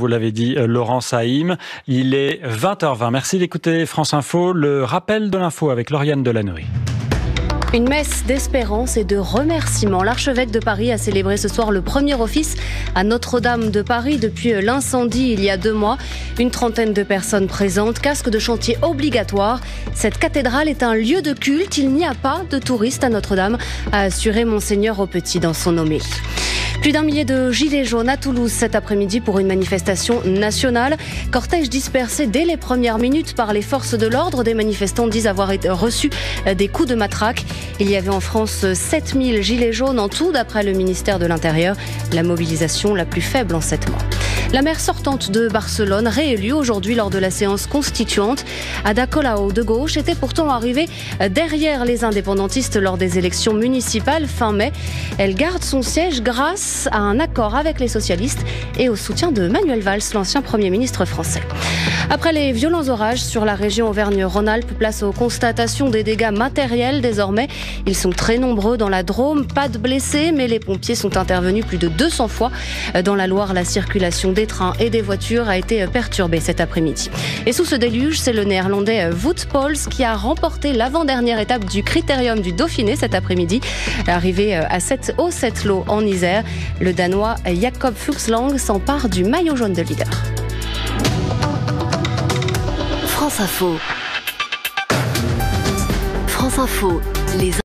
Vous l'avez dit, Laurent Saïm, il est 20h20. Merci d'écouter France Info. Le rappel de l'info avec Lauriane Delanoë. Une messe d'espérance et de remerciement. L'archevêque de Paris a célébré ce soir le premier office à Notre-Dame de Paris depuis l'incendie il y a 2 mois. Une trentaine de personnes présentes, casque de chantier obligatoire. Cette cathédrale est un lieu de culte. Il n'y a pas de touristes à Notre-Dame, a assuré Monseigneur Aupetit dans son homélie. Plus d'1 millier de gilets jaunes à Toulouse cet après-midi pour une manifestation nationale. Cortège dispersé dès les premières minutes par les forces de l'ordre. Des manifestants disent avoir reçu des coups de matraque. Il y avait en France 7000 gilets jaunes en tout, d'après le ministère de l'Intérieur. La mobilisation la plus faible en 7 mois. La maire sortante de Barcelone, réélue aujourd'hui lors de la séance constituante, Ada Colau de gauche, était pourtant arrivée derrière les indépendantistes lors des élections municipales fin mai. Elle garde son siège grâce à un accord avec les socialistes et au soutien de Manuel Valls, l'ancien Premier ministre français. Après les violents orages sur la région Auvergne-Rhône-Alpes, place aux constatations des dégâts matériels désormais. Ils sont très nombreux dans la Drôme, pas de blessés, mais les pompiers sont intervenus plus de 200 fois. Dans la Loire, la circulation des trains et des voitures a été perturbée cet après-midi. Et sous ce déluge, c'est le néerlandais Wout Poels qui a remporté l'avant-dernière étape du Critérium du Dauphiné cet après-midi. Arrivé à au Setlo en Isère, le Danois Jakob Fuglsang s'empare du maillot jaune de leader. France Info. France Info. Les